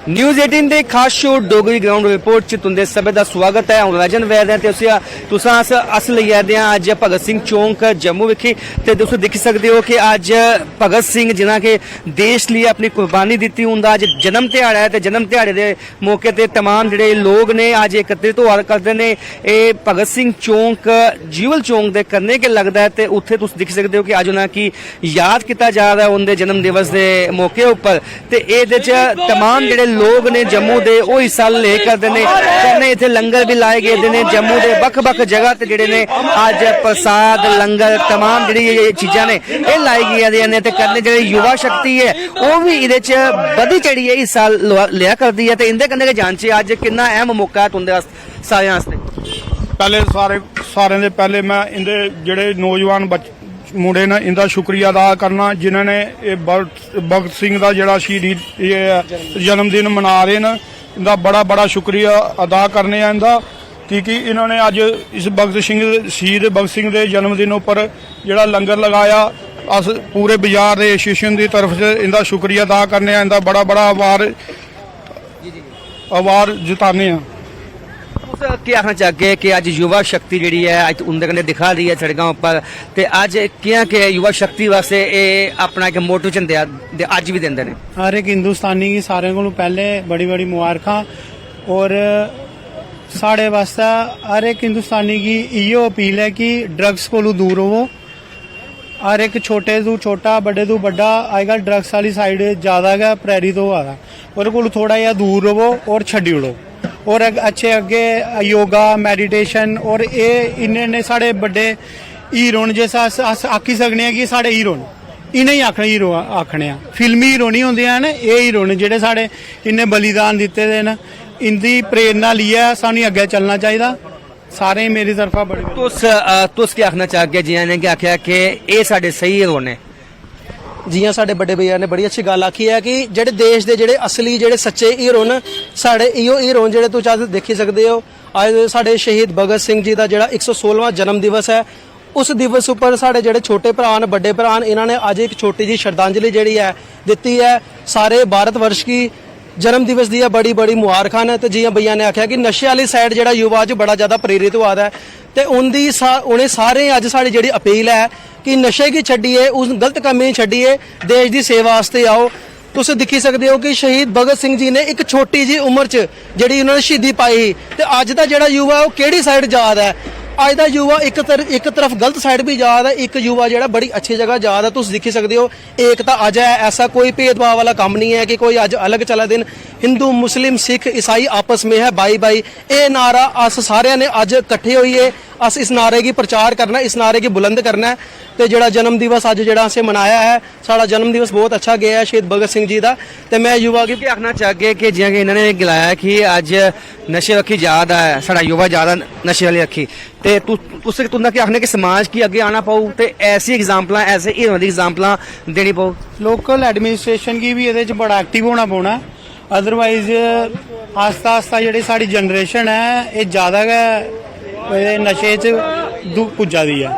News 18 ਦੇ ਖਾਸ show Dogri ground report ਚ ਤੁੰਦੇ ਸਭੇ ਦਾ ਸਵਾਗਤ ਹੈ। ਰਾਜਨ ਵੈਦ ਹੈ ਤੇ ਤੁਸੀਂ ਅਸ ਲਈ ਆਦੇ ਆ ਅੱਜ ਭਗਤ ਸਿੰਘ ਚੌਂਕ ਜੰਮੂ ਵਿਖੇ ਤੇ ਤੁਸੀਂ ਦੇਖ ਸਕਦੇ ਹੋ ਕਿ ਅੱਜ ਭਗਤ ਸਿੰਘ ਜਿਨ੍ਹਾਂ ਕੇ ਦੇਸ਼ ਲਈ ਆਪਣੀ ਕੁਰਬਾਨੀ ਦਿੱਤੀ ਹੁੰਦਾ ਅੱਜ ਜਨਮ ਦਿਹਾੜਾ ਹੈ ਤੇ ਜਨਮ ਦਿਹਾੜੇ ਦੇ ਮੌਕੇ ਤੇ तमाम ਜਿਹੜੇ ਲੋਕ ਨੇ ਅੱਜ ਇਕੱਤਰਿਤ ਹੋਆ ਕਰਦੇ ਨੇ। ਇਹ ਭਗਤ ਸਿੰਘ ਚੌਂਕ ਜੀਵਲ ਚੌਂਕ ਦੇ ਕਰਨੇ ਕੇ ਲੱਗਦਾ ਹੈ ਤੇ ਉੱਥੇ ਤੁਸੀਂ ਦੇਖ ਸਕਦੇ ਹੋ ਕਿ ਅੱਜ ਉਹਨਾਂ ਕੀ ਯਾਦ ਕੀਤਾ ਜਾ ਰਿਹਾ ਉਹਦੇ ਜਨਮ ਦਿਵਸ ਦੇ ਮੌਕੇ ਉੱਪਰ ਤੇ ਇਹਦੇ ਚ तमाम ਜਿਹੜੇ लोग ने जम्मू दे वो हिस्सा ले करते हैं कहने इतने लंगर भी लाए गए ने जम्मू के ਵੱਖ-ਵੱਖ जगह ते जिहड़े ने अज प्रसाद लंगर तमाम जिहड़ी चीज़ां ने ये लाई गई ने ते करने जिहड़ी युवा शक्ति है वो भी इहदे च बधी चढ़ी है हिस्सा लिया करदी है ते इंदे कन्नै जान च अज कितना अहम मौका है तुंदे सारे वास्ते। पहले सारे दे पहले मैं इंदे जिहड़े नौजवान मुंडे ने इनका शुक्रिया अदा करना जिन्होंने भगत सिंह का जोड़ा शहीदी जन्मदिन मना रहे हैं इनका बड़ा बड़ा शुक्रिया अदा करने इनका क्योंकि इन्होंने अज इस भगत सिंह शहीद भगत सिंह के जन्मदिन उपर जोड़ा लंगर लगाया अस पूरे बाजार के एसोसीएशन की तरफ से इनका शुक्रिया अदा करने इनका बड़ा बड़ा आभार जताने। ਕੀ ਆਖਣਾ ਚਾਹਗੇ ਕਿ ਅੱਜ युवा शक्ति ਜਿਹੜੀ ਹੈ ਅੱਜ ਉਹਦੇ ਕੰਨੇ ਦਿਖਾ ਰਹੀ ਹੈ ਸੜਕਾਂ ਉੱਪਰ ਤੇ ਅੱਜ ਕਿਹਾ ਕਿ युवा शक्ति ਵਾਸਤੇ ਇਹ ਆਪਣਾ ਇੱਕ ਮੋਟੋ ਚੰਦੇ ਅੱਜ ਵੀ ਦਿੰਦੇ ਨੇ। हर एक हिंदुस्तानी की सारे को पहले बड़ी बड़ी मुबारक और साढ़े वास्ते हर एक हिंदुस्तानी की इो अपील है कि ड्रग्स को दूर रवो। हर एक छोटे तू छोटा बड़े तू बड़ा अजकल ड्रग्स वाली साइड ज़्यादा गै प्रेरित होआ दा ओहदे कोल थोड़ा जिहा दूर रवो और छड्डी ओड़ो और अच्छे अगे योगा मैडिटेशन और ये इन्ने साढ़े बड़े हीरो न जिस अस आखी सकने कि साढ़े हीरो न इन्हें ही आखने हीरो आखने फिल्मी हीरो नहीं होंगे न ये हीरो न जेह्ड़े साढ़े इन्ने बलिदान दिते दे न इनकी प्रेरणा लिया सानू अगे चलना चाहिए सारे मेरी तरफा बड़े। तुस क्या आखना चाहगे जियां ने आख्या कि ये साढ़े सही हीरो ने जियां साढ़े बड़े भैया ने बड़ी अच्छी गल आखी है कि जेडे देश के जेडे असली जेडे सच्चे हीरो न साढ़े इो हीरो जेडे तुस अज देखी सकते हो अज साढ़े शहीद भगत सिंह जी का जेड़ा 116वां जन्म दिवस है उस दिवस उपर साढ़े जेडे छोटे भरा न बड़े भरा न इन्होंने अज एक छोटी जी श्रद्धांजलि जी है दी है सारे भारत वर्ष की जन्म दिवस दी बड़ी बड़ी मुबारक न। तो जियां भैया ने आख्या कि नशे वाली साइड जो युवा च बड़ा ज़्यादा प्रेरित हुआ है तो उन्हें सारे अज साड़ी जी अपील है कि नशे की छड्डिए उस गलत कम्में छड्डिए देश की सेवा वास्ते आओ। तुस दिखी सकते हो कि शहीद भगत सिंह जी ने एक छोटी जी उम्र च जी उन्होंने शहीदी पाई तो अज का जोड़ा युवा वो केड़ी साइड जा रहा है अज का युवा एक तरफ गलत साइड भी जा रहा है एक युवा जो बड़ी अच्छी जगह जा रहा है। तुम देखी सकते हो एकता अज है ऐसा कोई भेदभाव वाला काम नहीं है कि कोई अज अलग चला दिन हिंदू मुस्लिम सिख ईसाई आपस में है भाई भाई ये नारा अस सारे ने अज इकट्ठे होइए अस इस नारे की प्रचार करना इस नारे की बुलंद करना है। तो जोड़ा जन्म दिवस अज जो असें मनाया है साड़ा जन्म दिवस बहुत अच्छा गया है शहीद भगत सिंह जी का। तो मैं युवा की आखना चाहगे कि जियां कि इन्होंने गिलाया कि अज नशे रखी ज़्यादा है साड़ा युवा ज़्यादा नशे वाली रखी तो तुंदा क्या आखने कि समाज की अगे आना पाऊ तो ऐसी एग्जाम्पल ऐसे हीरो की एग्जाम्पल देनी पाऊ। लोकल एडमिनिस्ट्रेशन की भी ये बड़ा एक्टिव होना पौना अदरवाइज आस्ता आस्ता जी साड़ी जनरेशन है ये ज़्यादा गै नशे च पुज्जा दी है।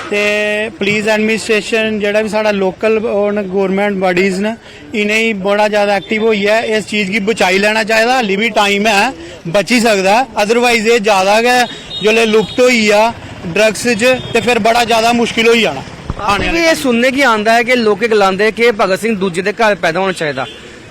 तो पुलिस एडमिनिस्ट्रेशन जोड़ा भी साड़ा लोकल गौरमेंट बॉडीज़ न इन्हें बड़ा ज़्यादा एक्टिव होई है इस चीज़ की बचाई लेना चाहिए हाली भी टाइम है बची सकता है अदरवाइज ये ज़्यादा गै जोल्ले लुप्त होई आ ड्रग्स च ते फिर बड़ा ज़्यादा मुश्किल हो जाना। ये सुनने की आंदा है कि लोग गलांदे कि भगत सिंह दूजे के घर पैदा होना चाहिए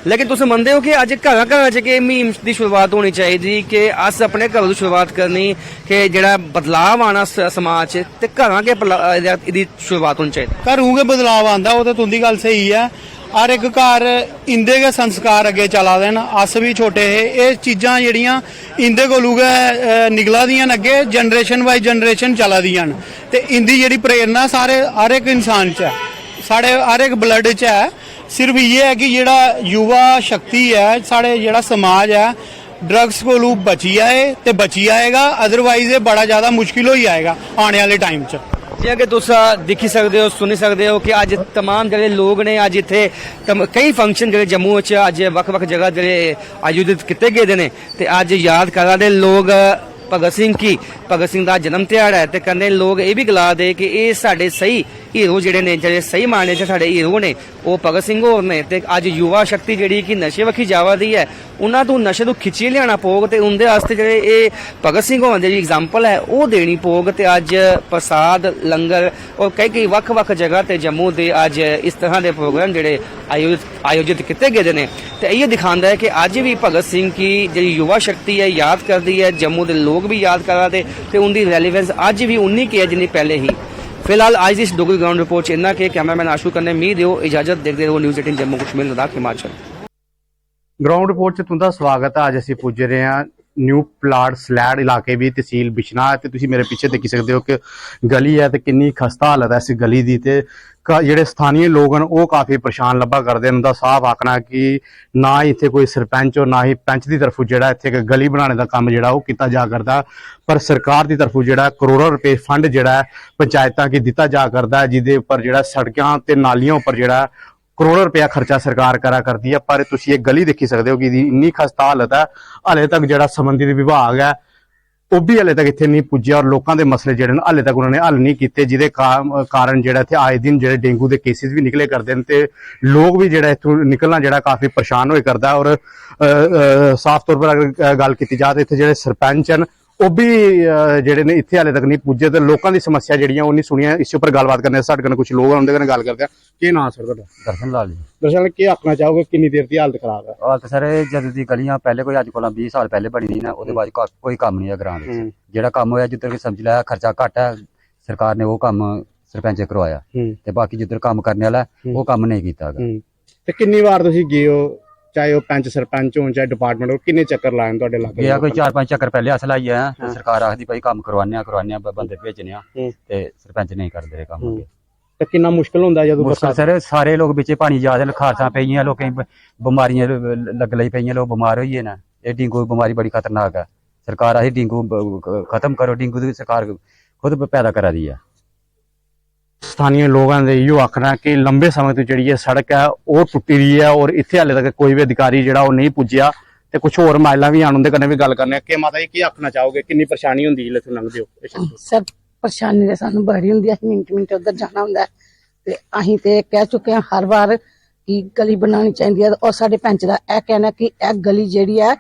लेकिन तुम मनते हो कि अज घर घर च मुहिम की शुरुआत होनी चाहिए कि अस अपने घरों की शुरुआत करनी कि जोड़ा बदलाव आना समाज ते घर के शुरुआत होनी चाहिए घरों के बदलाव आंदा वो तो तुंदी गल सही है हर एक घर इंदे के संस्कार अगे चला दे न अस भी छोटे है ये चीज़ां जड़ियां इंदे कोलू गै निकला दियां न अगे जनरेशन बाई जनरेशन चला दियां न ते इंदी जेह्ड़ी प्रेरणा सारे हर एक इंसान च है साढ़े हर एक ब्लड च है। सिर्फ ये है कि जेड़ा युवा शक्ति है साढ़े जेड़ा समाज है ड्रग्स कोलू बची आए तो बची आएगा अदरवाइज ये बड़ा ज़्यादा मुश्किल हो जाएगा आने वाले टाइम च। जियां कि तुस दिखी सकते हो सुनी सकते हो कि अज तमाम जो लोग ने अज इत्थे कई फंक्शन जो जम्मू अज वक्-वक् जगह जो आयोजित किए गए हैं तो अज याद करा दे लोग भगत सिंह का जन्म दिहाड़ा है तो कन्नै लोग ये भी गला दे कि ये साढ़े सही ਹੀਰੋ ਜਿਹੜੇ ਨੇ, ਜਿਹੜੇ ਸਹੀ ਮਾयने 'ਚ ਸਾਡੇ ਹੀਰੋ ਨੇ, ਉਹ ਭਗਤ ਸਿੰਘ ਹੋਰ ਨੇ। ਤੇ ਅੱਜ ਯੁਵਾ ਸ਼ਕਤੀ ਜਿਹੜੀ ਕਿ ਨਸ਼ੇ ਵੱਖੀ ਜਾਵਦੀ ਹੈ, ਉਹਨਾਂ ਤੋਂ ਨਸ਼ੇ ਤੋਂ ਖਿੱਚੀ ਲਿਆਣਾ ਪਊਗ ਤੇ ਉਹਦੇ ਵਾਸਤੇ ਜਿਹੜੇ ਇਹ ਭਗਤ ਸਿੰਘ ਹੋਣ ਦੀ ਜਿਹੜੀ ਐਗਜ਼ਾਮਪਲ ਹੈ ਉਹ ਦੇਣੀ ਪਊਗ। ਤੇ ਅੱਜ ਪ੍ਰਸਾਦ ਲੰਗਰ ਔਰ ਕਈ ਵੱਖ-ਵੱਖ ਜਗ੍ਹਾ ਤੇ ਜੰਮੂ ਦੇ ਅੱਜ ਇਸ ਤਰ੍ਹਾਂ ਦੇ ਪ੍ਰੋਗਰਾਮ ਜਿਹੜੇ ਆਯੋਜਿਤ ਕੀਤੇ ਗਏ ਨੇ। ਤੇ ਇਹ ਦਿਖਾਉਂਦਾ ਹੈ ਕਿ ਅੱਜ ਵੀ ਭਗਤ ਸਿੰਘ ਦੀ ਜਿਹੜੀ ਯੁਵਾ ਸ਼ਕਤੀ ਹੈ ਯਾਦ ਕਰਦੀ ਹੈ, ਜੰਮੂ ਦੇ ਲੋਕ ਵੀ ਯਾਦ ਕਰਦੇ ਤੇ ਉਹਦੀ ਰੈਲੀਵੈਂਸ ਅੱਜ ਵੀ ਉਨੀ ਕੀ ਹੈ ਜਿੰਨੀ ਪਹਿਲੇ ही। फिलहाल आज इस डोगरी ग्राउंड रिपोर्ट इन्ना के कैमरामैन आशु करने मी दियो इजाजत, देखते रहो news 18 Jammu Kashmir Ladakh Himachal. Ground report 'ਚ ਤੁਹਾਡਾ ਸਵਾਗਤ ਹੈ। ਅੱਜ ਅਸੀਂ ਪੁੱਜ ਰਹੇ ਹਾਂ ਨਿਊ ਪਲਾਟ ਸਲੈਡ ਇਲਾਕੇ ਵੀ, ਤਹਿਸੀਲ ਬਿਸ਼ਨਾ। ਤੇ ਤੁਸੀਂ ਮੇਰੇ ਪਿੱਛੇ ਦੇਖ ਸਕਦੇ ਹੋ ਕਿ ਗਲੀ ਹੈ ਤੇ ਕਿੰਨੀ ਖਸਤਾ ਹਾਲਤ ਹੈ ਇਸ ਗਲੀ ਦੀ। ਤੇ ਜਿਹੜੇ ਸਥਾਨੀ ਲੋਕ ਹਨ ਉਹ ਕਾਫੀ ਪਰੇਸ਼ਾਨ ਲੱਭਾ ਕਰਦੇ ਹਨ। ਦਾ ਸਾਫ਼ ਆਖਣਾ ਕਿ ਨਾ ਹੀ ਇੱਥੇ ਕੋਈ ਸਰਪੰਚ ਔਰ ਨਾ ਹੀ ਪੰਚ ਦੀ ਤਰਫੋਂ ਜਿਹੜਾ ਇੱਥੇ ਇੱਕ ਗਲੀ ਬਣਾਉਣ ਦਾ ਕੰਮ ਜਿਹੜਾ ਉਹ ਕੀਤਾ ਜਾ ਕਰਦਾ, ਪਰ ਸਰਕਾਰ ਦੀ ਤਰਫੋਂ ਜਿਹੜਾ ਕਰੋੜਾਂ ਰੁਪਏ ਫੰਡ ਜਿਹੜਾ ਪੰਚਾਇਤਾਂ ਕੀ ਦਿੱਤਾ ਜਾ ਕਰਦਾ, ਜਿਹਦੇ ਉੱਪਰ ਜਿਹੜਾ ਸੜਕਾਂ ਤੇ ਨਾਲੀਆਂ ਉੱਪਰ ਜਿਹੜਾ ਕਰੋੜਾਂ ਰੁਪਇਆ ਖਰਚਾ ਸਰਕਾਰ ਕਰਾ ਕਰਦੀ ਹੈ। ਪਰ ਤੁਸੀਂ ਇਹ ਗਲੀ ਦੇਖੀ ਸਕਦੇ ਹੋ ਕਿ ਇਹਦੀ ਇੰਨੀ ਖਸਤਾ ਹਾਲਤ ਹੈ, ਹਾਲੇ ਤੱਕ ਜਿਹੜਾ ਸੰਬੰਧਿਤ ਵਿਭਾਗ ਹੈ ਉਹ ਵੀ ਹਾਲੇ ਤੱਕ ਇੱਥੇ ਨਹੀਂ ਪੁੱਜਿਆ ਔਰ ਲੋਕਾਂ ਦੇ ਮਸਲੇ ਜਿਹੜੇ ਨੇ ਹਾਲੇ ਤੱਕ ਉਹਨਾਂ ਨੇ ਹੱਲ ਨਹੀਂ ਕੀਤੇ, ਜਿਹਦੇ ਕਾਰਨ ਜਿਹੜਾ ਇੱਥੇ ਆਏ ਦਿਨ ਜਿਹੜੇ ਡੇਂਗੂ ਦੇ ਕੇਸਿਸ ਵੀ ਨਿਕਲੇ ਕਰਦੇ ਨੇ ਤੇ ਲੋਕ ਵੀ ਜਿਹੜਾ ਇੱਥੋਂ ਨਿਕਲਣਾ ਜਿਹੜਾ ਕਾਫੀ ਪਰੇਸ਼ਾਨ ਹੋਏ ਕਰਦਾ। ਔਰ ਸਾਫ਼ ਤੌਰ ਪਰ ਅਗਰ ਗੱਲ ਕੀਤੀ ਜਾਏ ਤਾਂ ਇੱਥੇ ਜਿਹੜੇ ਸਰਪੰਚ ਹਨ ਉਹ ਵੀ ਜਿਹੜੇ ਨੇ ਇੱਥੇ ਹਾਲੇ ਤੱਕ ਨਹੀਂ ਪੁੱਜੇ ਤੇ ਲੋਕਾਂ ਦੀ ਸਮੱਸਿਆ ਜਿਹੜੀਆਂ ਉਹ ਨਹੀਂ ਸੁਣੀਆਂ। ਇਸ ਉੱਪਰ ਗੱਲਬਾਤ ਕਰਨੇ ਸਾਡੇ ਨਾਲ ਕੁਝ ਲੋਕ ਆਉਂਦੇ ਨੇ, ਗੱਲ ਕਰਦੇ ਆ। ਕੀ ਨਾਂ ਸਰ ਤੁਹਾਡਾ? ਦਰਸ਼ਨ ਲਾਲ ਜੀ। ਦਰਸ਼ਨ, ਕੀ ਆਖਣਾ ਚਾਹੋਗੇ ਕਿੰਨੀ ਦੇਰ ਦੀ ਹਾਲਤ ਖਰਾਬ ਹੈ? ਹਾਲਤ ਸਰ ਜਦੋਂ ਦੀ ਗਲੀਆਂ ਪਹਿਲੇ ਕੋਈ ਅੱਜ ਕੋਲ 20 ਸਾਲ ਪਹਿਲੇ ਬਣੀ ਨਾ, ਉਹਦੇ ਬਾਅਦ ਕੋਈ ਕੰਮ ਨਹੀਂ ਹੈ ਗ੍ਰਾਮ ਵਿੱਚ। ਜਿਹੜਾ ਕੰਮ ਹੋਇਆ ਜਿੱਧਰ ਕਿ ਸਮਝ ਲਿਆ ਖਰਚਾ ਘੱਟ ਹੈ, ਸਰਕਾਰ ਨੇ ਉਹ ਕੰਮ ਸਰਪੰਚ ਕਰਵਾਇਆ ਤੇ ਬਾਕੀ ਜਿੱਧਰ ਕੰਮ ਕਰਨ ਵਾਲਾ ਉਹ ਕੰਮ ਨਹੀਂ ਕੀਤਾ। ਤੇ ਕਿੰਨੀ ਵਾਰ ਤੁਸੀਂ ਗਏ ਹੋ, ਚਾਹੇ ਉਹ ਪੰਚ ਸਰਪੰਚ ਹੋਣ ਚਾਹੇ ਡਿਪਾਰਟਮੈਂਟ ਹੋ, ਕਿੰਨੇ ਚੱਕਰ ਲਾਏ ਤੁਹਾਡੇ ਇਲਾਕੇ? ਗਿਆ ਕੋਈ 4-5 ਚੱਕਰ ਪਹਿਲੇ ਅਸਲ ਆਈ ਹੈ। ਸਰਕਾਰ ਆਖਦੀ ਭਾਈ ਕੰਮ ਕਰਵਾਉਂਦੇ ਆ ਬੰਦੇ ਭੇਜਨੇ ਆ ਤੇ ਸਰਪੰਚ ਨਹੀਂ ਕਰਦੇ ਰਹੇ ਕੰਮ। ਤੇ ਕਿੰਨਾ ਮੁਸ਼ਕਲ ਹੁੰਦਾ ਜਦੋਂ ਮੁਸ਼ਕਲ ਸਰ ਸਾਰੇ ਲੋਕ ਵਿੱਚੇ ਪਾਣੀ ਜਾ ਦੇ, ਖਾਰਸਾਂ ਪਈਆਂ, ਲੋਕਾਂ ਬਿਮਾਰੀਆਂ ਲੱਗ ਲਈ ਪਈਆਂ, ਲੋਕ ਬਿਮਾਰ ਹੋਈਏ ਨਾ। ਇਹ ਡੇਂਗੂ ਬਿਮਾਰੀ ਬੜੀ ਖਤਰਨਾਕ ਹੈ। ਸਰਕਾਰ ਆਹੀ ਡੇਂਗੂ ਖਤਮ ਕਰੋ, ਡੇਂਗੂ ਦੀ ਸਰਕਾਰ ਖੁਦ ਪੈਦਾ ਕਰਾ ਰਹੀ ਹੈ। ਸਥਾਨੀ ਲੋਕਾਂ ਦੇ ਇਹੋ ਆਖਣਾ ਕਿ ਲੰਬੇ ਸਮੇਂ ਤੋਂ ਜਿਹੜੀ ਇਹ ਸੜਕ ਹੈ ਉਹ ਟੁੱਟੀ ਰਹੀ ਹੈ ਔਰ ਇੱਥੇ ਹਾਲੇ ਤੱਕ ਕੋਈ ਵੀ ਅਧਿਕਾਰੀ ਜਿਹੜਾ ਉਹ ਨਹੀਂ ਪੁੱਜਿਆ। ਤੇ ਕੁਝ ਹੋਰ ਮਾਇਲਾਂ ਵੀ ਆਉਣ ਦੇ ਕਨੇ ਵੀ ਗੱਲ ਕਰਨੇ ਕਿ ਮਾਤਾ ਜੀ ਕੀ ਆਖਣਾ ਚਾਹੋਗੇ, ਕਿੰਨੀ ਪਰੇਸ਼ਾਨੀ ਹੁੰਦੀ ਜਿੱਥੇ ਇੱਥੋਂ ਲੰਘਦੇ ਹੋ? ਸਰ ਪਰੇਸ਼ਾਨੀ ਤਾਂ ਸਾਨੂੰ ਬੜੀ ਹੁੰਦੀ ਹੈ, ਮਿੰਟ ਉੱਧਰ ਜਾਣਾ ਹੁੰਦਾ ਤੇ ਅਸੀਂ ਤੇ ਕਹਿ ਚੁੱਕੇ ਹਾਂ ਹਰ ਵਾਰ ਕਿ ਗਲੀ ਬਣਾਉਣੀ ਚਾਹੀਦੀ ਹੈ। ਔਰ ਸਾਡੇ ਪੰਚ ਦਾ ਇਹ ਕਹਿਣਾ ਕਿ ਇਹ ਗਲੀ ਜਿਹੜੀ ਹੈ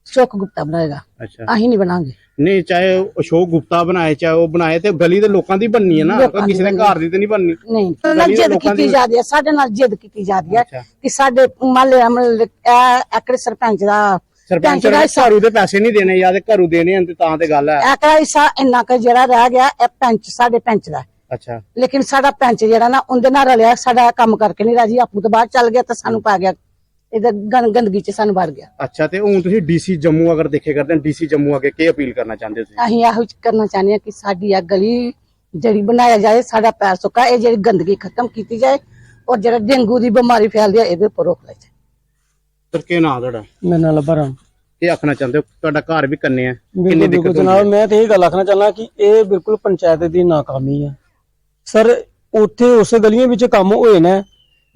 ਅਸ਼ੋਕ ਗੁਪਤਾ ਬਣਾਏਗਾ, ਅਸੀਂ ਨਹੀਂ ਬਣਾਂਗੇ। ਨਹੀਂ, ਚਾਹੇ ਅਸ਼ੋਕ ਗੁਪਤਾ ਬਣਾਏ ਚਾਹੇ ਉਹ ਬਣਾਏ, ਤੇ ਗਲੀ ਦੇ ਲੋਕਾਂ ਦੀ ਬਣਨੀ ਹੈ ਨਾ, ਕਿਸੇ ਦੇ ਘਰ ਦੀ ਤੇ ਨਹੀਂ ਬਣਨੀ। ਨਹੀਂ, ਜਿੱਦ ਕੀਤੀ ਜਾਂਦੀ ਹੈ ਸਾਡੇ ਨਾਲ, ਜਿੱਦ ਕੀਤੀ ਜਾਂਦੀ ਹੈ ਕਿ ਸਾਡੇ ਮਹੱਲੇ ਐਕੜੇ ਸਰਪੰਚ ਦਾ ਘਰੂ ਦੇ ਪੈਸੇ ਨਹੀਂ ਦੇਣੇ ਜਾਂ ਘਰੂ ਦੇਣੇ ਹਨ ਤੇ ਤਾਂ ਤੇ ਗੱਲ ਹੈ। ਐਕੜਾ ਹਿੱਸਾ ਇੰਨਾ ਕੁ ਜਿਹੜਾ ਰਹਿ ਗਿਆ ਇਹ ਪੰਚ ਸਾਡੇ ਪੰਚ ਦਾ। ਅੱਛਾ, ਲੇਕਿਨ ਸਾਡਾ ਪੰਚ ਜਿਹੜਾ ਨਾ ਉਹਦੇ ਨਾਲ ਰਲਿਆ, ਸਾਡਾ ਕੰਮ ਕਰਕੇ ਨਹੀਂ ਰਾਜੀ, ਆਪੂ ਤੋਂ ਬਾਹਰ ਚੱਲ ਗਿਆ ਤਾਂ ਸਾਨੂੰ ਪਾ ਗਿਆ ਇਧਰ ਗੰਦਗੀ ਚ ਸਾਨੂੰ ਵੜ ਗਿਆ। ਅੱਛਾ, ਤੇ ਹੁਣ ਤੁਸੀਂ ਡੀਸੀ ਜੰਮੂ ਅਗਰ ਦੇਖੇ ਕਰਦੇ ਡੀਸੀ ਜੰਮੂ ਅੱਗੇ ਕੀ ਅਪੀਲ ਕਰਨਾ ਚਾਹੁੰਦੇ ਹੋ? ਅਸੀਂ ਇਹੋ ਕਰਨਾ ਚਾਹੁੰਦੇ ਹਾਂ ਕਿ ਸਾਡੀ ਇਹ ਗਲੀ ਜਿਹੜੀ ਬਣਾਇਆ ਜਾਏ, ਸਾਡਾ ਪੈਰ ਸੁੱਕਾ, ਇਹ ਜਿਹੜੀ ਗੰਦਗੀ ਖਤਮ ਕੀਤੀ ਜਾਏ ਔਰ ਜਿਹੜਾ ਡੇਂਗੂ ਦੀ ਬਿਮਾਰੀ ਫੈਲਦੀ ਹੈ ਇਹਦੇ ਉੱਪਰ ਰੋਕ ਲਾਈ ਜਾਏ। ਸਰ ਕੀ ਨਾਂ ਤੁਹਾਡਾ? ਮੇਰੇ ਨਾਲ ਲੱਭਾ ਕੀ ਆਖਣਾ ਚਾਹੁੰਦੇ ਹੋ? ਤੁਹਾਡਾ ਘਰ ਵੀ ਕੰਨੇ ਆ, ਕਿੰਨੀ ਦਿੱਕਤ ਜਨਾਬ? ਮੈਂ ਤੇ ਇਹ ਗੱਲ ਆਖਣਾ ਚਾਹੁੰਦਾ ਕਿ ਇਹ ਬਿਲਕੁਲ ਪੰਚਾਇਤ ਦੀ ਨਾਕਾਮੀ ਹੈ ਸਰ। ਉੱਥੇ ਉਸ ਗਲੀਆਂ ਵਿੱਚ ਕੰਮ ਹੋਏ ਨੇ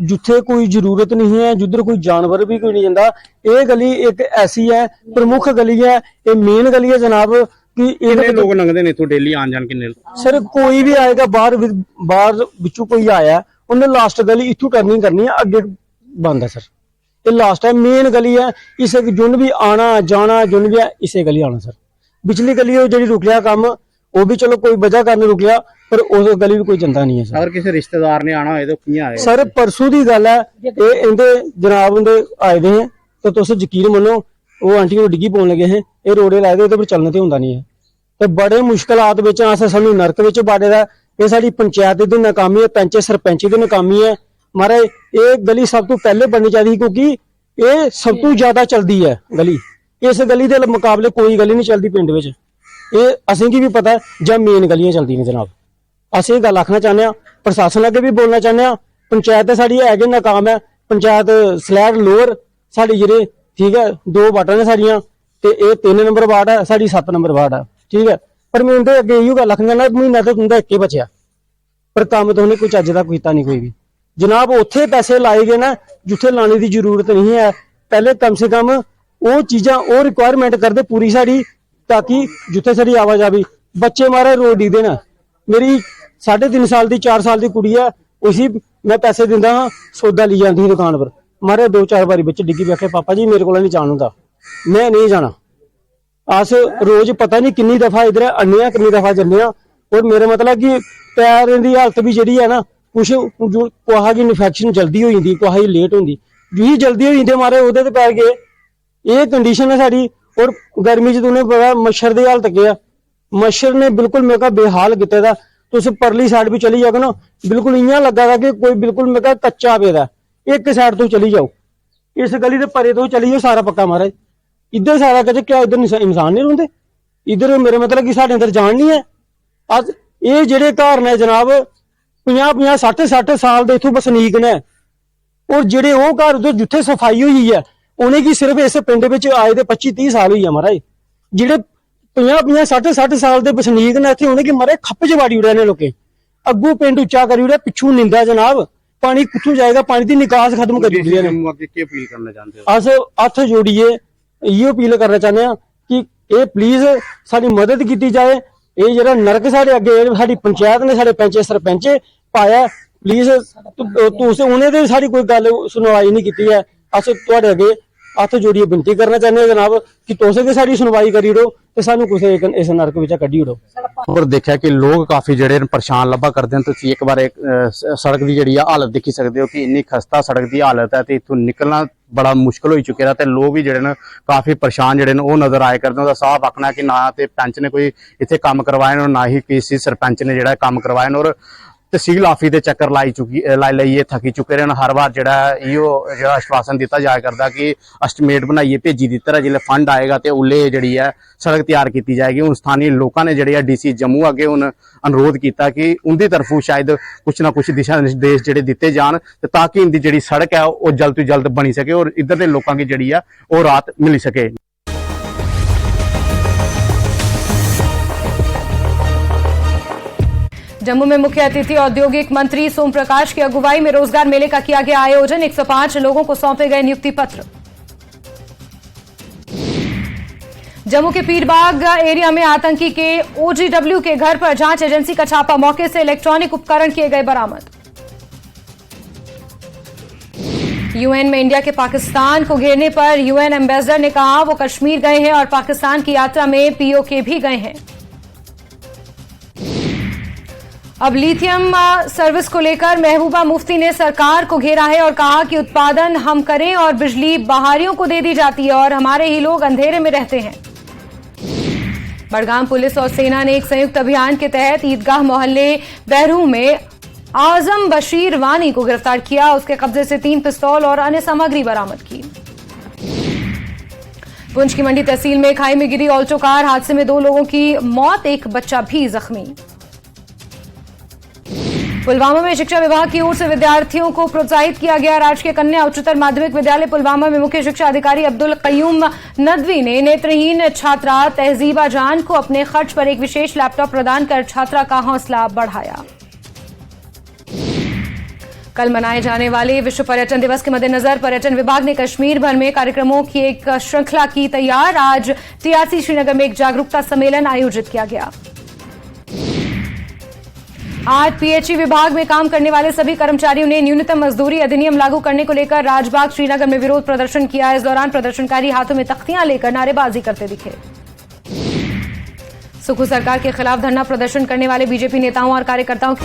ਜਿੱਥੇ ਕੋਈ ਜ਼ਰੂਰਤ ਨਹੀਂ ਹੈ, ਜਿੱਧਰ ਕੋਈ ਜਾਨਵਰ ਵੀ ਕੋਈ ਨਹੀਂ ਜਾਂਦਾ। ਇਹ ਗਲੀ ਇੱਕ ਐਸੀ ਹੈ, ਪ੍ਰਮੁੱਖ ਗਲੀ ਹੈ, ਇਹ ਮੇਨ ਗਲੀ ਹੈ ਜਨਾਬ ਕਿ ਇਹਦੇ ਲੋਕ ਲੰਘਦੇ ਨੇ ਇੱਥੋਂ ਡੇਲੀ ਆਣ ਜਾਣ ਕਿੰਨੇ? ਸਰ ਕੋਈ ਵੀ ਆਏਗਾ ਬਾਹਰ ਵਿੱਚੋਂ ਕੋਈ ਆਇਆ ਉਹਨੇ ਲਾਸਟ ਗਲੀ ਇੱਥੋਂ ਕਰਨੀ ਹੈ, ਅੱਗੇ ਬੰਦ ਹੈ ਸਰ। ਇਹ ਲਾਸਟ ਹੈ, ਮੇਨ ਗਲੀ ਹੈ। ਇਸੇ ਜੁਨ ਵੀ ਆਣਾ ਜਾਣਾ ਜੁਨ ਵੀ ਇਸੇ ਗਲੀ ਆਣਾ ਸਰ। ਪਿਛਲੀ ਗਲੀ ਉਹ ਜਿਹੜੀ ਰੁਕ ਲਿਆ ਕੰਮ ਉਹ ਵੀ ਚਲੋ ਕੋਈ ਵਜ੍ਹਾ ਕਾਰਨ ਰੁਕ ਲਿਆ, ਪਰ ਉਸ ਗਲੀ ਵੀ ਕੋਈ ਜਾਂਦਾ ਨਹੀਂ ਹੈ ਸਰ। ਅਗਰ ਕਿਸੇ ਰਿਸ਼ਤੇਦਾਰ ਨੇ ਆਣਾ ਹੋਏ ਤਾਂ ਕਿਵੇਂ ਆਏ? ਸਰ ਪਰਸੋਂ ਦੀ ਗੱਲ ਹੈ, ਇਹ ਇਹਦੇ ਜਨਾਬ ਦੇ ਆਏ ਦੇ ਹੈ ਤਾਂ ਤੁਸੀਂ ਯਕੀਨ ਮੰਨੋ ਉਹ ਆਂਟੀ ਨੂੰ ਡਿੱਗੀ ਪਾਉਣ ਲੱਗੇ ਹੈ, ਇਹ ਰੋੜੇ ਲਾਏ ਦੇ ਉਹਦੇ ਪਰ ਚੱਲਣ ਤੇ ਹੁੰਦਾ ਨਹੀਂ ਹੈ ਤੇ ਬੜੇ ਮੁਸ਼ਕਲਾਤ ਵਿੱਚ ਸਾਨੂੰ ਨਰਕ ਵਿੱਚ ਬਾੜੇ ਦਾ। ਇਹ ਸਾਡੀ ਪੰਚਾਇਤ ਦੀ ਨਾਕਾਮੀ ਹੈ, ਪੰਚ ਸਰਪੰਚ ਦੀ ਨਾਕਾਮੀ ਹੈ। ਮਹਾਰਾਜ ਇਹ ਗਲੀ ਸਭ ਤੋਂ ਪਹਿਲੇ ਬਣਨੀ ਚਾਹੀਦੀ ਕਿਉਂਕਿ ਇਹ ਸਭ ਤੋਂ ਜ਼ਿਆਦਾ ਚੱਲਦੀ ਹੈ ਗਲੀ। ਇਸ ਗਲੀ ਦੇ ਮੁਕਾਬਲੇ ਕੋਈ ਗਲੀ ਨਹੀਂ ਚੱਲਦੀ ਪਿੰਡ ਵਿੱਚ। ਇਹ ਅਸੀਂ ਕੀ ਵੀ ਪਤਾ ਜਾਂ ਮੇਨ ਗਲੀਆਂ ਚੱਲਦੀਆਂ ਨੇ ਜਨਾਬ। ਅਸੀਂ ਇਹ ਗੱਲ ਆਖਣਾ ਚਾਹੁੰਦੇ ਹਾਂ, ਪ੍ਰਸ਼ਾਸਨ ਅੱਗੇ ਵੀ ਬੋਲਣਾ ਚਾਹੁੰਦੇ ਹਾਂ। ਪੰਚਾਇਤ ਸਾਡੀ ਹੈਗੇ ਨਾਕਾਮ ਹੈ। ਪੰਚਾਇਤ ਸਲੈਡ ਲੋਅਰ ਸਾਡੀ ਜਿਹੜੇ ਠੀਕ ਹੈ 2 ਵਾਰਡਾਂ ਨੇ ਸਾਡੀਆਂ ਤੇ ਇਹ 3 ਨੰਬਰ ਵਾਰਡ ਹੈ, ਸਾਡੀ 7 ਨੰਬਰ ਵਾਰਡ ਹੈ ਠੀਕ ਹੈ। ਪਰ ਮੈਂ ਉਹਦੇ ਅੱਗੇ ਇਹੋ ਗੱਲ ਆਖਣਾ ਚਾਹੁੰਦਾ ਮਹੀਨਾ ਤਾਂ ਤੁੰਦਾ ਇੱਕੇ ਬਚਿਆ ਪਰ ਕੰਮ ਤਾਂ ਉਹਨੇ ਕੋਈ ਚੱਜ ਦਾ ਕੀਤਾ ਨਹੀਂ ਕੋਈ ਵੀ ਜਨਾਬ। ਉੱਥੇ ਪੈਸੇ ਲਾਏ ਗਏ ਨਾ ਜਿੱਥੇ ਲਾਣੇ ਦੀ ਜ਼ਰੂਰਤ ਨਹੀਂ ਹੈ। ਪਹਿਲੇ ਕਮ ਸੇ ਕਮ ਉਹ ਚੀਜ਼ਾਂ ਉਹ ਰਿਕੁਆਇਰਮੈਂਟ ਕਰਦੇ ਪੂਰੀ ਸਾਡੀ ਤਾਂ ਕਿ ਜਿੱਥੇ ਸਾਡੀ ਆਵਾਜਾਈ ਬੱਚੇ ਮਾਰੇ ਰੋਡ ਡੀ ਦੇਣਾ। ਮੇਰੀ 3.5 साल की 4 साल की कुड़ी है, उसी मैं पैसे दिंदा हाँ, सौदा ली जाती है दुकान पर। मारे 2-4 बारी बच्चे डिग्गी पे आखे पापा जी मेरे को नहीं जान होंदा, मैं नहीं जाना। अस रोज पता नहीं किन्नी दफा इधर आने किन्नी दफा जन्ने, और मेरा मतलब कि पैर की हालत भी जी है ना, कुछ कुहा की इन्फेक्शन जल्दी हो जाती, कुहा की लेट होंगी, जी जल्दी हो जाते मारे ओहदे ते पैर गए। ये कंडीशन है साड़ी। और गर्मी च तुमने पता मच्छर की हालत क्या, मच्छर ने बिल्कुल मेरे का बेहाल किया था। तुम परली साइड भी चली जाओ ना, बिल्कुल इं लगा था कि कोई बिल्कुल मेरे का कच्चा पेदा, एक साइड तो चली जाओ, इस गली के परे तो चली जाओ, सारा पक्का महाराज। इधर सारा कच क्या इधर इंसान नहीं रहिंदे, इधर मेरे मतलब कि साढ़े अंदर जान नहीं है। अज ये जेडे घर ने जनाब 50-50, 60-60 साल के इथों बसनीक ने, और जेडे वो घर उधर जिथे सफाई हुई है उन्हें की सिर्फ इस पिंड विच आए दे 25-30 साल हुई है महाराज। जेडे 50-50, 60-60 साल के बसनीक ने इत्थे उन्हें की मारे खप्प च वाड़ी उड़े ने लोकें, अग्गों पिंड उच्चा करी उड़े, पिछू निंदा जनाब, पानी कुत्थों जाएगा, पानी की निकास खत्म कर दी है। अपील करना चाहते हो? अस हथ जोड़िए इो अपील करना चाहते हैं कि ये प्लीज साडी मदद की जाए। ये जरा नरक साढ़े अगे साडी पंचायत ने साढ़े पैंचे सरपंच पाया, प्लीज तुस उन्हें ते साडी कोई गल सुनवाई नहीं की है। अस तुहाडे अगे हथ जोड़िए विनती करना चाहते हैं जनाब कि तुस भी साडी सुनवाई करी ओड़ो ते सानू कुछ इस नरक विच कड्ढी ओड़ो। और देखा कि लोग काफी जड़े परेशान लब्भा करते हैं। तुसीं एक बार सड़क की जी हालत देखी सकते हो कि इन्नी खस्ता सड़क की हालत है, तो इत्थों निकलना बड़ा मुश्किल हो चुके हैं। लोग भी जड़े काफी परेशान जड़े नजर आए करते हैं। साफ आखना कि ना तो पैंच ने कोई इतने काम करवाए और ना ही किसी सरपंच ने जो काम करवाए, और तहसील ऑफिस के चक्कर लाई थकी चुके हैं। हर बार जो आश्वासन दिता जाया करता कि एस्टीमेट बनाइए भेजी दिता है, जिसले फंड आएगा तो उल्ले जी है सड़क तैयार की जाएगी। हूँ स्थानीय लोगों ने जी DC जम्मू अगे हूँ अनुरोध किया कि उनकी तरफों शायद कुछ ना कुछ दिशा निर्देश जोड़े दिते जान, ताकि इनकी जी सड़क है वो जल्द तो जल्द बनी सके और इधर के लोगों की जी है वो राहत मिल सके। जम्मू में मुख्य अतिथि औद्योगिक मंत्री सोम प्रकाश की अगुवाई में रोजगार मेले का किया गया आयोजन। 105 लोगों को सौंपे गए नियुक्ति पत्र। जम्मू के पीरबाग एरिया में आतंकी के OGW के घर पर जांच एजेंसी का छापा, मौके से इलेक्ट्रॉनिक उपकरण किए गए बरामद। यूएन में इंडिया के पाकिस्तान को घेरने पर यूएन एम्बेसडर ने कहा वो कश्मीर गए हैं और पाकिस्तान की यात्रा में POK भी गए हैं। अब लिथियम सर्विस को लेकर महबूबा मुफ्ती ने सरकार को घेरा है और कहा कि उत्पादन हम करें और बिजली बाहरियों को दे दी जाती है और हमारे ही लोग अंधेरे में रहते हैं। बड़गाम पुलिस और सेना ने एक संयुक्त अभियान के तहत ईदगाह मोहल्ले बहरू में आजम बशीर वानी को गिरफ्तार किया। उसके कब्जे से 3 पिस्तौल और अन्य सामग्री बरामद की। पुंछ की मंडी तहसील में खाई में गिरी ऑल्टो कार, हादसे में 2 लोगों की मौत, एक बच्चा भी जख्मी। पुलवामा में शिक्षा विभाग की ओर से विद्यार्थियों को प्रोत्साहित किया गया। राजकीय कन्या उच्चतर माध्यमिक विद्यालय पुलवामा में मुख्य शिक्षा अधिकारी अब्दुल कयूम नदवी ने नेत्रहीन छात्रा तहजीबा जान को अपने खर्च पर एक विशेष लैपटॉप प्रदान कर छात्रा का हौसला बढ़ाया। कल मनाए जाने वाले विश्व पर्यटन दिवस के मद्देनजर पर्यटन विभाग ने कश्मीर भर में कार्यक्रमों की एक श्रृंखला की तैयार। आज TRC श्रीनगर में एक जागरूकता सम्मेलन आयोजित किया गया। आज PHE विभाग में काम करने वाले सभी कर्मचारियों ने न्यूनतम मजदूरी अधिनियम लागू करने को लेकर राजबाग श्रीनगर में विरोध प्रदर्शन किया। इस दौरान प्रदर्शनकारी हाथों में तख्तियां लेकर नारेबाजी करते दिखे। सुखू सरकार के खिलाफ धरना प्रदर्शन करने वाले बीजेपी नेताओं और कार्यकर्ताओं की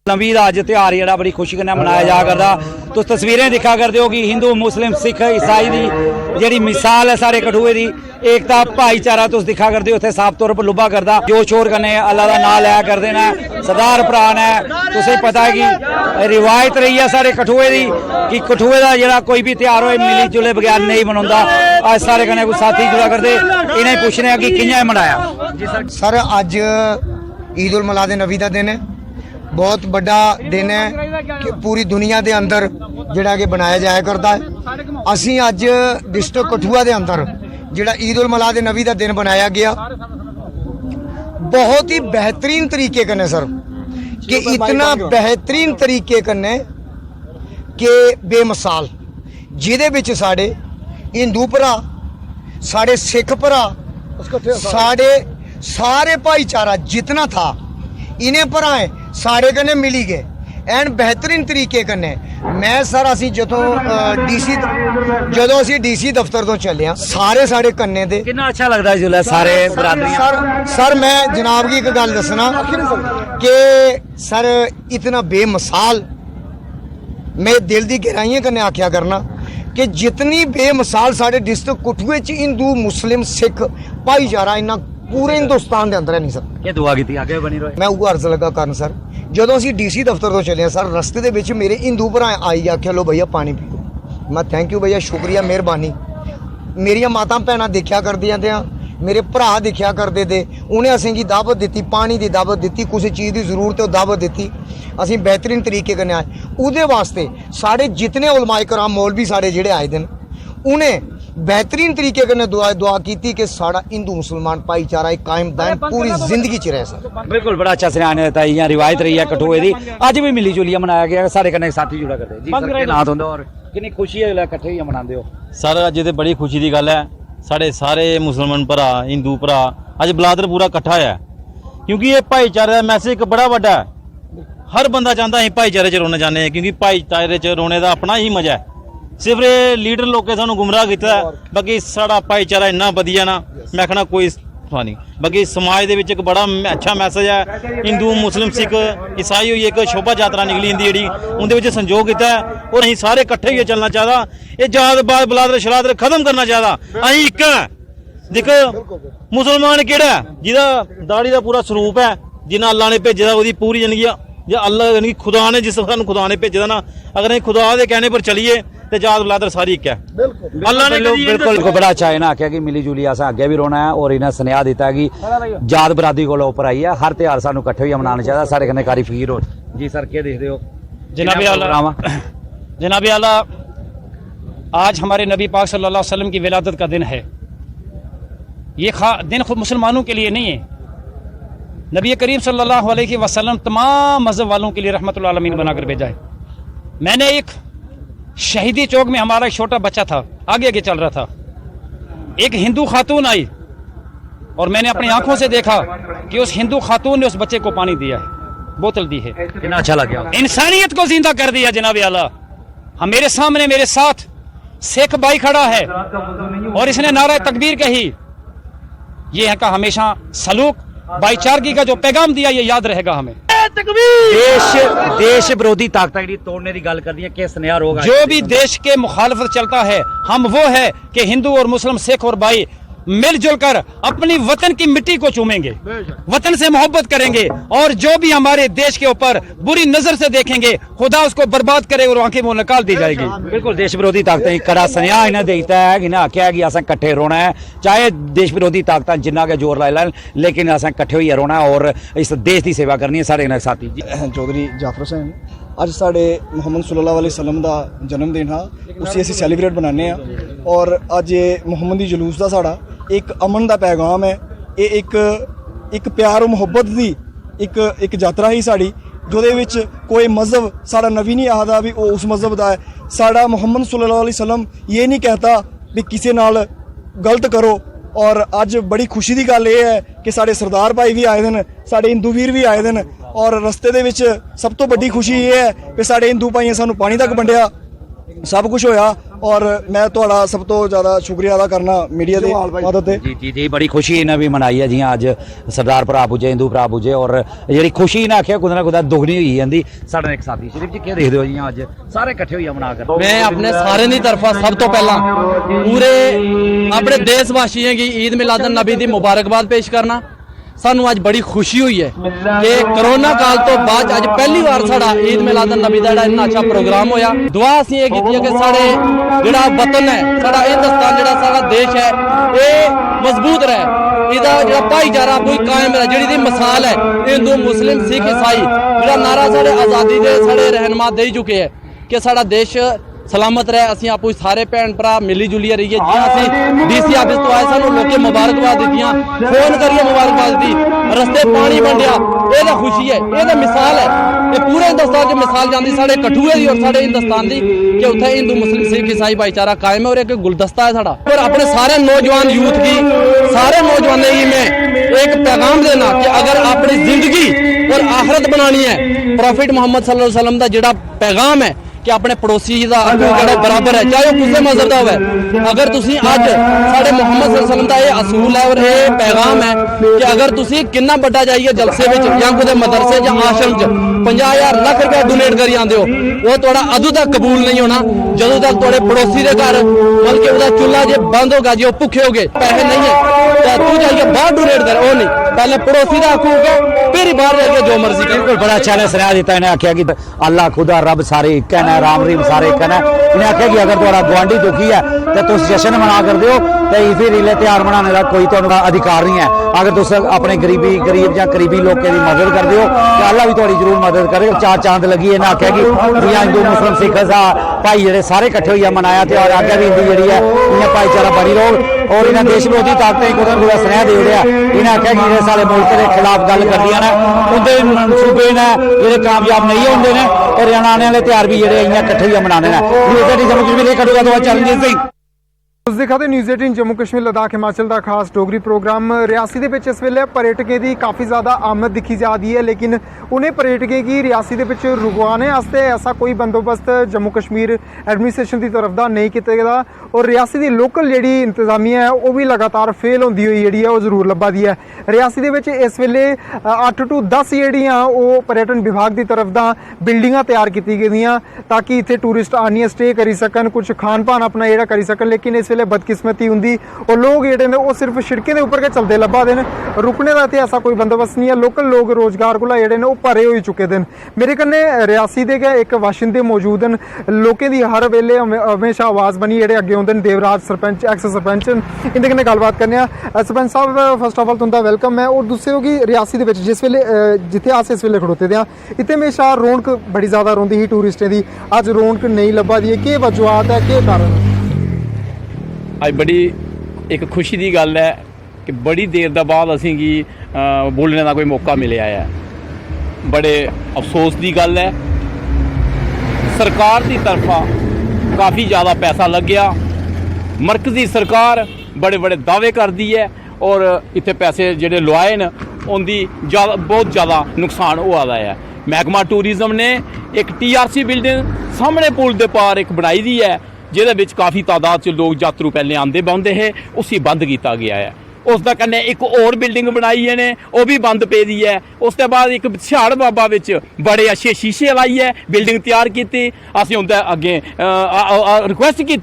नवी दा अज त्यौहार जेहड़ा बड़ी खुशी कन्नै मनाया जा करदा। तुस तस्वीरें दिखा करदे हो कि हिंदू मुस्लिम सिख ईसाई दी जेहड़ी मिसाल है सारे कठुए दी एकता भाईचारा तुस दिखा करदे हो, उत्थे साफ तौर पर लुब्भा करदा। जोर शोर कन्नै अल्लाह दा नाम लिया करदे ने, सरदार भरा ने। तुसें पता है कि रिवायत रही है सारे कठुए दी कि कठुए दा जेहड़ा कोई भी त्यौहार होए मिली जुले बगैर नहीं मनौंदा। अज सारे कन्नै कोई साथी जुड़ा करदे, इन्हें पुछने कि कि'यां मनाया। सर अज ईद उल मिलाद नबी दा दिन है, बहुत बड़ा दिन है कि पूरी दुनिया के अंदर जिहड़ा कि बनाया जाया करता है। असी अज डिस्ट्रिक्ट कठुआ के अंदर जिहड़ा ईद उल मिलाद नबी का दिन बनाया गया बहुत ही बेहतरीन तरीके कन्नै सर, कि इतना बेहतरीन तरीके कन्नै के बेमिसाल, जिहदे विच साडे हिंदू भरा साढ़े सिख भरा, साढ़े सारे भाईचारा जितना था इन्हें भराएं सारे कन्ने मिली गए एंड बेहतरीन तरीके कन्ने। मैं सर असी जदों डीसी दफ्तर तो चले सारे साढ़े कन्ने दे कितना अच्छा लगता है जिसलै सारे बरादरियां। सर मैं जनाब की एक गल दसना कि सर इतना बेमिसाल, मैं दिल की गहराइयों कन्ने आख्या करना कि जितनी बेमिसाल साढ़े डिस्ट्रिक्ट कठुए च हिंदू मुस्लिम सिख भाईचारा इन्ना पूरे हिंदुस्तान के अंदर है नहीं सर। ये दुआ की आगे बनी रहे। मैं वो अर्ज लगा करन सर, जदों असीं डीसी दफ्तर तो चले सर रस्ते दे विच मेरे हिंदू भरा आई आख्या लो भैया पानी पीओ। मैं थैंक यू भैया, शुक्रिया, मेहरबानी। मेरिया माता भैनां देखा करदियां ते मेरे भरा देखा करते थे, उन्हें असें गी दावत दी, पानी की दावत दी, किसी चीज़ की जरूरत है दावत दी, असीं बेहतरीन तरीके कन्नै आए। उहदे वास्ते साढ़े जितने उलमाए कराम मौलवी साढ़े जेड़े आए दिन उन्हें बेहतरीन तरीके कन्नै दुआ की कि साड़ा हिंदू मुसलमान भाईचारा एक कायम दायम पूरी जिंदगी च रहे सर। बिल्कुल बड़ा अच्छा सराहना है, इयां रिवायत रही है कठुए दी, अज भी मिली जुलिया मनाया गया, सारे कन्नै साथी जुड़ा करते जी। सर नाथ होंदा और कितनी खुशी है इकट्ठे होइयै मनांदे हो सर? अज ते बड़ी खुशी की गल है, साढ़े सारे मुसलमान भरा हिंदू भरा अज बलादर पूरा कट्ठा है, क्योंकि ये भाईचारे का मैसेज एक बड़ा बड़ा है। हर बंदा चाहता अं भाईचारे च रोना चाहते हैं, क्योंकि भाईचारे च रोने का अपना ही मजा है। सिर्फ ये लीडर लोगों सानू गुमराह किया, बाकी साड़ा भाईचारा इन्ना वधिया ना, मैं आखना कोई नहीं। बाकी समाज के एक बड़ा अच्छा मैसेज है, हिंदू मुस्लिम सिख ईसाई हुई एक शोभा यात्रा निकली इंदी जी, उनके संजोग किया और अं सारे इकट्ठे होइए चलना चाहता। ये जातपात बलादर शलादर खत्म करना चाहता, अं एक है। देखो मुसलमान केड़ा जिहदा दाढ़ी का पूरा स्वरूप है, जिन्हें अल्लाह ने भेजे दा, पूरी जिंदगी जो अल्लाह यानी खुदा ने जिस सानू खुदा ने भेजे दा ना, अगर अं खुदा के कहने पर चलीए तो जात बलादर सारी एक है। अल्लाह ने बिल्कुल बड़ा अच्छा है ना आख्या कि मिली जुली अस अगे भी रोना है, और इन्हें सुनेहा दिता कि जात बरादरी को उपर आई है, हर त्योहार सानू इकट्ठे होइए मनाना चाहिए, सारे कन्नै कारी फकीर हो जी। सर क्या देखते हो? जनाब आला, आज हमारे नबी पाक सल्लल्लाहु अलैहि वसल्लम की विलादत का दिन है। ये दिन खुद मुसलमानों के लिए नहीं है, नबी करीम सल्लल्लाहु अलैहि वसल्लम तमाम मज़हब वालों के लिए रहमतुल आलमीन बनाकर भेजा है। मैंने एक शहीदी चौक में, हमारा एक छोटा बच्चा था, आगे आगे चल रहा था, एक हिंदू खातून आई और मैंने अपनी आंखों से देखा कि उस हिंदू खातून ने उस बच्चे को पानी दिया है, बोतल दी है। कितना अच्छा लगा, इंसानियत को जिंदा कर दिया जनाब आला। हम मेरे सामने मेरे साथ सिख भाई खड़ा है और इसने नारा तकबीर कही। ये है का हमेशा सलूक भाईचारगी का जो पैगाम दिया, ये याद रहेगा हमें। देश विरोधी ताकत तोड़ने की गल कर दी है, किस नया रोग जो भी देश के मुखालफत चलता है, हम वो है कि हिंदू और मुस्लिम सिख और भाई मिलजुल कर अपनी वतन की मिट्टी को चूमेंगे, वतन से मोहब्बत करेंगे, और जो भी हमारे देश के ऊपर बुरी नजर से देखेंगे खुदा उसको बर्बाद करे और आंखें मुंह निकाल दी जाएगी। बिल्कुल देश विरोधी ताकतें कड़ा सनेहा इन्हें देता है कि ना क्या कि असें कट्ठे रोना है, चाहे देश विरोधी ताकत जिन्ना के जोर लाई लैन, लेकिन असें कट्ठे होइए रोना और इस देश की सेवा करनी है। सारे साथी चौधरी जाफर हुसैन, अज साढ़े मुहम्मद सल्लल्लाहु अलैहि वसल्लम का जन्मदिन हा, उसी असीं सैलीब्रेट बनाने और अज ये मुहम्मदी जलूस का साड़ा एक अमन का पैगाम है। ये एक प्यार और मुहब्बत की एक यात्रा ही साड़ी, जोदे विच कोई मजहब साड़ा नबी नहीं आखदा भी वो उस मजहब का है। साड़ा मुहम्मद सल्लल्लाहु अलैहि वसल्लम ये नहीं कहता भी किसी नाल गलत करो। और अज बड़ी खुशी की गल ये है कि साढ़े सरदार भाई भी आए दिन, साढ़े हिंदू वीर भी आए दिन, और रस्ते दे विच सब तो बड़ी खुशी ये है कि साढ़े हिंदू भाइयों सानू पानी तक वंडिया, सब कुछ होया। और मैं थोड़ा सब तो ज़्यादा शुक्रिया अदा करना मीडिया की मदद से। जी जी जी, बड़ी खुशी इन्हें भी मनाई है, जियां अज सरदार भरा पुजे, हिंदू भरा पुजे, और जी खुशी इन्हें आख्या कुछ ना कुछ दुगनी हुई जाती। साढ़े एक साथी शरीफ जी क्या देखते हो जियां अज सारे इकट्ठे होइए मना कर? मैं अपने सारे दी तरफा सब तो पहला पूरे अपने देशवासियों की ईद मिलादुन नबी की मुबारकबाद पेश करना। सानू अज बड़ी खुशी हुई है कि कोरोना काल तो बाद अज पहली बार साड़ा ईद मिलादुन नबी दा इन्ना अच्छा प्रोग्राम होया। दुआ असीं ये कीती कि साढ़े जिहड़ा वतन है, साड़ा हिंदुस्तान जिहड़ा साड़ा देश है, ये मजबूत रहे, इहदा जिहड़ा भाईचारा कोई कायम रहे, जिहड़ी दी मिसाल है हिंदू मुस्लिम सिख ईसाई, जिहड़ा नारा साढ़े आज़ादी दे साढ़े रहनुमा दे चुके हैं कि साड़ा देश ਸਲਾਮਤ ਰਹੇ। ਅਸੀਂ ਆਪੋ ਸਾਰੇ ਭੈਣ ਭਰਾ ਮਿਲੀ ਜੁਲੀਏ ਰਹੀਏ। ਜਿਵੇਂ ਅਸੀਂ ਡੀਸੀ ਆਫਿਸ ਤੋਂ ਆਏ ਸਾਨੂੰ ਲੋਕੇ ਮੁਬਾਰਕਬਾਦ ਦਿੱਤੀਆਂ, ਫੋਨ ਕਰੀਏ ਮੁਬਾਰਕਬਾਦ ਦੀ, ਰਸਤੇ ਪਾਣੀ ਵੰਡਿਆ, ਇਹ ਤਾਂ ਖੁਸ਼ੀ ਹੈ, ਇਹ ਤਾਂ ਮਿਸਾਲ ਹੈ। ਇਹ ਪੂਰੇ ਹਿੰਦੁਸਤਾਨ 'ਚ ਮਿਸਾਲ ਜਾਂਦੀ ਸਾਡੇ ਕਠੂਏ ਦੀ ਔਰ ਸਾਡੇ ਹਿੰਦੁਸਤਾਨ ਦੀ ਕਿ ਉੱਥੇ ਹਿੰਦੂ ਮੁਸਲਿਮ ਸਿੱਖ ਈਸਾਈ भाईचारा कायम है और एक गुलदस्ता है साड़ा। और अपने सारे नौजवान यूथ की सारे नौजवानों की मैं एक पैगाम देना कि अगर अपनी जिंदगी और आखिरत बनानी है, प्रॉफिट मोहम्मद सल्लल्लाहु अलैहि वसल्लम का जिहड़ा पैगाम है कि अपने पड़ोसी का हक बराबर है, चाहे वो किसी मजहब का हो। अगर तुसी अज साढ़े मोहम्मद सल्लल्लाहु अलैहि वसल्लम का यह असूल है और ये पैगाम है कि अगर तुसी कितना बड़ा जाइए जलसे में या कोई मदरसे या आश्रम च 50,000 लाख रुपया डोनेट करी आते हो, वो थोड़ा अदू तक कबूल नहीं होना जदों तक थोड़े पड़ोसी के घर बल्कि उसका चूल्हा जो बंद होगा, जो भुखे हो गए, पैसे नहीं है तो तू जाइए बाहर डोनेट कर, वो नहीं, पहले पड़ोसी का हक होगा फिर ही बाहर जाके जो मर्जी कर। बड़ा चैलेंज सुना दिता, इन्हें आख्या कि अल्लाह खुदा रब सारे एक है, राम रीम सारे एक है। इन्हें आख्या कि अगर थोड़ा गुआढ़ी दुखी है तो तुम जश्न मना कर दो, तो ईद रीले त्यौहार मनाने का कोई तो अधिकार नहीं है। अगर तुम अपने गरीब या करीबी लोगों की मदद कर दो तो अल्लाह भी थोड़ी जरूर मदद करे। चार चांद लगी, इन्हें आख्या कि हिंदू मुस्लिम सिख भाई जेडे सारे इकट्ठे होइए मनाया त्यौहार, आगे भी हिंदी जी है इन्हें भाईचारा बनी रहो और इन्हें देश विरोधी ताकतें कुछ पूरा स्नेह दे रहा। इन्हें आख्या कि जो सारे मुल्क के खिलाफ गल करदियां ने उनके सूबे ने जो कामयाब नहीं होंगे ने और आने वाले त्यौहार भी जो इकट्ठे होइए मनाने ने। जम्मू कश्मीर करूगा तो चरणजीत सिंह। तुसीं दिखाते न्यूज़ 18 जम्मू कश्मीर लद्दाख हिमाचल का खास डोगरी प्रोग्राम। रियासी के इस वेले पर्यटकों की काफ़ी ज़्यादा आमद दिखी जा रही है, लेकिन उन्हें पर्यटकों की रियासी के रुकवाने वास्ते ऐसा कोई बंदोबस्त जम्मू कश्मीर एडमिनिस्ट्रेशन की तरफ का नहीं किया गया और रियासी की लोकल जी इंतजामिया है वो भी लगातार फेल होंदी हुई जी है जरूर लब्भा दी है। रियासी के इस वेले 8 to 10 जड़ियाँ वो पर्यटन विभाग की तरफ का बिल्डिंगां तैयार की गई ताकि इतने टूरिस्ट आनिए स्टे करी सकन, कुछ खान पान अपना जोड़ा करी सकन। लेकिन इस वेले बदकिस्मती होंगी और लोग जोड़े ने वो सिर्फ सड़कें के उपर के चलते लब्भा दे, रुकने का तो ऐसा कोई बंदोबस्त नहीं है। लोकल लोग रोजगार को जोड़े ने वो भरे हो चुके हैं। मेरे कन्ने रियासी के एक वाशिंदे मौजूद हैं, लोगों की हर वेले हमेशा आवाज़ बनी जोड़े अगे आते हैं। देवराज सरपंच एक्स सरपंच इनके कन्ने गलबात करने। सरपंच साहब फर्स्ट ऑफ ऑल तुंदा वेलकम है और दूसरे कि रियासी के जिस वेले जिथे अस इस वेले खड़ोते थे इतने हमेशा रौनक बड़ी ज़्यादा रौंदी ही टूरिस्टें की, अज रौनक नहीं लब्भा दी है, क्या वजूहत है, क्या कारण? अज बड़ी एक खुशी की गल है कि बड़ी देर दा बाद असीं की बोलने का कोई मौका मिलिया है। बड़े अफसोस की गल है, सरकार की तरफा काफ़ी ज़्यादा पैसा लग गया, मरकजी सरकार बड़े बड़े दावे करती है और इतने पैसे जिहड़े लुआए न उनकी बहुत ज़्यादा नुकसान हुआ है। महकमा टूरिज्म ने एक TRC बिल्डिंग सामने पुल के पार एक बनाई दी है जिहदे विच काफ़ी तादाद च लोग यात्रु पहले आंदे बौंदे है, उसी बंद किया गया है। उसका कन्ने एक और बिल्डिंग बनाई है ने वो भी बंद पे दी है। उसके बाद एक सिहाड़ बाबा विच बड़े अच्छे शीशे लाई है, बिल्डिंग तैयार की। असीं उनके अगे रिक्वेस्ट की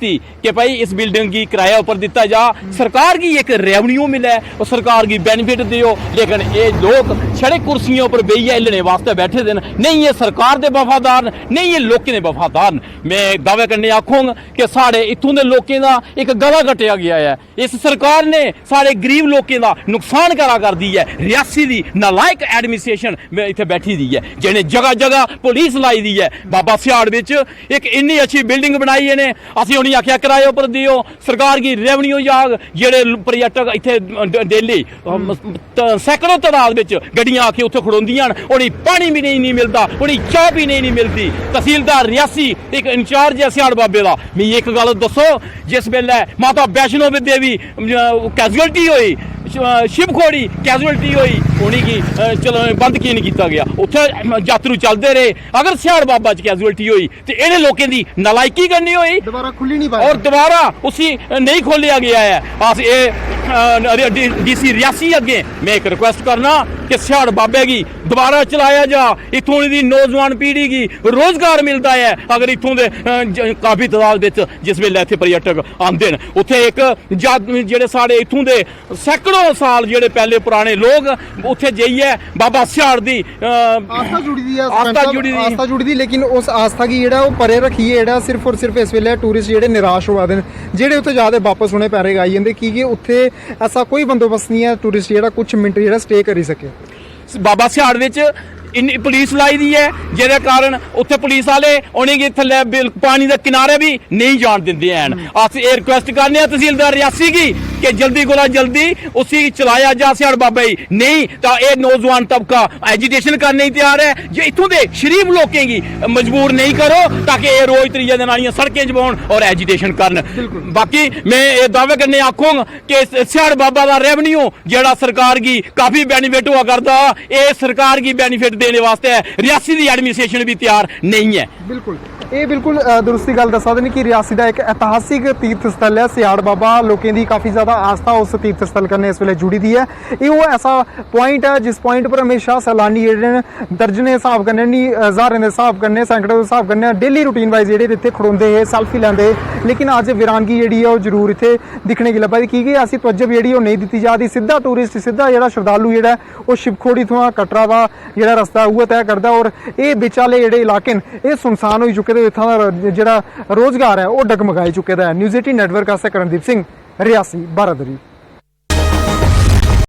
कि भाई इस बिल्डिंग की किराया उपर दिता जा, सरकार की एक रेवन्यू मिले और सरकार की बेनिफिट दियो। लेकिन ये लोग छड़े कुर्सियों पर बेहिए हिलने वास्ते बैठे दे, नहीं ये सरकार दे वफादार, नहीं ये लोकें दे वफादार। मैं दावे करने आखूंगा कि साढ़े इत्थों दे लोकें दा एक गला कटिया गया है। इस सरकार ने साढ़े गरीब लोगों का नुकसान करा कर दी है। रियासी की नालायक एडमिनिस्ट्रेशन इतने बैठी दी है जिन्हें जगह जगह पुलिस लाई दी है। बाबा सिहाड़ विच एक इन्नी अच्छी बिल्डिंग बनाई है ने, असीं उन्हें आख्या किराए उपर दियो, सरकार की रेवन्यू जाग। जेड़े पर्यटक इतने डेली सैकड़ों तादाद में गड्डियां आके उत्थे खड़ोंदियां उन्हें पानी भी नहीं मिलता, उन्हें चाह पीने नहीं मिलती। तहसीलदार रियासी एक इंचार्ज है सिहाड़ बाबे का। मैं एक गल दसो, जिस वेले माता वैष्णो देवी कैजुअलिटी हुई, शिवखोड़ी कैजुअलिटी हुई, उन्हीं की चलो बंद की नहीं किया गया, उत्थे यात्रु चलते रहे। अगर सिहाड़ बाबा च कैजुअलिटी हुई तो इन्हें लोगों की नालायकी करनी हुई, दोबारा खुली नहीं पाई और दोबारा उसी नहीं खोलिया गया है। अस ये DC रियासी अगे मैं एक रिक्वेस्ट करना कि सिहाड़ बाबे की दोबारा चलाया जा, इतों की नौजवान पीढ़ी की रोजगार मिलता है। अगर इतों के काफ़ी तादाद जिस वेले इतने पर्यटक आते हैं, उत्थे एक जेडे साढ़े इतों के सैकड़ों साल जेडे पहले पुराने लोग उत्थे जाइए बाबा सिहाड़ दी आस्था जुड़ी दी, लेकिन उस आस्था की जेड़ा वो परे रखिए जेड़ा सिर्फ और सिर्फ इस वेले टूरिस्ट जेडे निराश होआ दे जेडे उत्थे जाते वापस उन्हें पैरे आई जाते कि उत्थे ऐसा कोई बंदोबस्त नहीं है टूरिस्ट जेड़ा कुछ मिनट जेड़ा स्टे करी सके। बाबा सिहाड़ विच ਪੁਲਿਸ ਲਾਈ ਦੀ ਹੈ, ਜਿਹਦੇ ਕਾਰਨ ਉੱਥੇ ਪੁਲਿਸ ਵਾਲੇ ਉਹਨੇ ਥੱਲੇ ਪਾਣੀ ਦੇ ਕਿਨਾਰੇ ਵੀ ਨਹੀਂ ਜਾਣ ਦਿੰਦੇ ਹਨ। ਅਸੀਂ ਇਹ ਰਿਕੁਐਸਟ ਕਰਨੇ ਆ ਤਹਿਸੀਲਦਾਰ ਰਿਆਸੀ ਕੀ ਕਿ ਜਲਦੀ ਕੋਲਾ ਜਲਦੀ ਉसी ਚਲਾਇਆ ਜਾ ਸਿਆੜ ਬਾਬਾ ਜੀ, ਨਹੀਂ ਤਾਂ ਇਹ ਨੌਜਵਾਨ ਤਬਕਾ ਐਜੀਟੇਸ਼ਨ ਕਰਨੇ ਹੀ ਤਿਆਰ ਹੈ। ਜੇ ਇੱਥੋਂ ਦੇ ਸ਼ਰੀਫ ਲੋਕਾਂ ਕੀ ਮਜਬੂਰ ਨਹੀਂ ਕਰੋ ਤਾਂ ਕਿ ਇਹ ਰੋਜ਼ ਤਰੀਜੇ ਦੇ ਨਾਲੀਆਂ ਸੜਕਾਂ 'ਚ ਪਾਉਣ ਔਰ ਐਜੀਟੇਸ਼ਨ ਕਰਨ। ਬਾਕੀ मैं ये दावे करने आखूंगा कि सियाड़ बाबा का रेवन्यू जेड़ा सरकार की काफी बेनिफिट हुआ करता, ये सरकार की बेनिफिट देने वास्ते रियासी की एडमिनिस्ट्रेशन भी तैयार नहीं है। बिल्कुल ਇਹ ਬਿਲਕੁਲ ਦਰੁਸਤੀ ਗੱਲ ਦੱਸ ਸਕਦੇ ਨੇ ਕਿ ਰਿਆਸੀ ਦਾ ਇੱਕ ਇਤਿਹਾਸਿਕ ਤੀਰਥ ਸਥਲ ਹੈ ਸਿਆੜ ਬਾਬਾ। ਲੋਕਾਂ ਦੀ ਕਾਫੀ ਜ਼ਿਆਦਾ ਆਸਥਾ ਉਸ ਤੀਰਥ ਸਥਲ ਕਰਨੇ ਇਸ ਵੇਲੇ ਜੁੜੀ ਦੀ ਹੈ। ਇਹ ਉਹ ਐਸਾ ਪੁਆਇੰਟ ਹੈ ਜਿਸ ਪੁਆਇੰਟ ਪਰ ਹਮੇਸ਼ਾ ਸੈਲਾਨੀ ਜਿਹੜੇ ਨੇ ਦਰਜਨੇ ਹਿਸਾਬ ਕਰਨੇ ਨਹੀਂ, ਹਜ਼ਾਰਾਂ ਦੇ ਹਿਸਾਬ ਕਰਨੇ, ਸੈਂਕੜੇ ਦੇ ਹਿਸਾਬ ਕਰਨੇ, ਡੇਲੀ ਰੂਟੀਨ ਵਾਈਜ਼ ਜਿਹੜੇ ਇੱਥੇ ਖੜੋਂਦੇ ਹੈ, ਸੈਲਫੀ ਲੈਂਦੇ। ਲੇਕਿਨ ਅੱਜ ਵਿਰਾਨਗੀ ਜਿਹੜੀ ਹੈ ਉਹ ਜ਼ਰੂਰ ਇੱਥੇ ਦਿਖਣੇ ਕੀ ਲੱਭਾ ਕੀ ਅਸੀਂ ਤਵੱਜਬ ਜਿਹੜੀ ਉਹ ਨਹੀਂ ਦਿੱਤੀ ਜਾਂਦੀ। ਸਿੱਧਾ ਟੂਰਿਸਟ, ਸਿੱਧਾ ਜਿਹੜਾ ਸ਼ਰਧਾਲੂ ਜਿਹੜਾ ਉਹ ਸ਼ਿਵਖੋੜੀ ਤੋਂ ਕਟਰਾ ਦਾ ਜਿਹੜਾ ਰਸਤਾ ਉਹ ਤੈਅ ਕਰਦਾ। ਔਰ ਇਹ ਵਿਚਾਲੇ ਜਿਹੜੇ ਇਲਾਕੇ ਨੇ ਇਹ ਸੁਨਸਾਨ ਹੋਈ ਚੁੱਕੇ, ਇੱਥੋਂ ਦਾ ਜਿਹੜਾ ਰੋਜ਼ਗਾਰ ਹੈ ਉਹ ਡਗਮਗਾਈ ਚੁੱਕੇ ਦਾ ਹੈ। ਨਿਊਜ਼ 18 ਨੈਟਵਰਕ ਵਾਸਤੇ ਕਰਨਦੀਪ ਸਿੰਘ, ਰਿਆਸੀ, ਬਾਰਾਦਰੀ।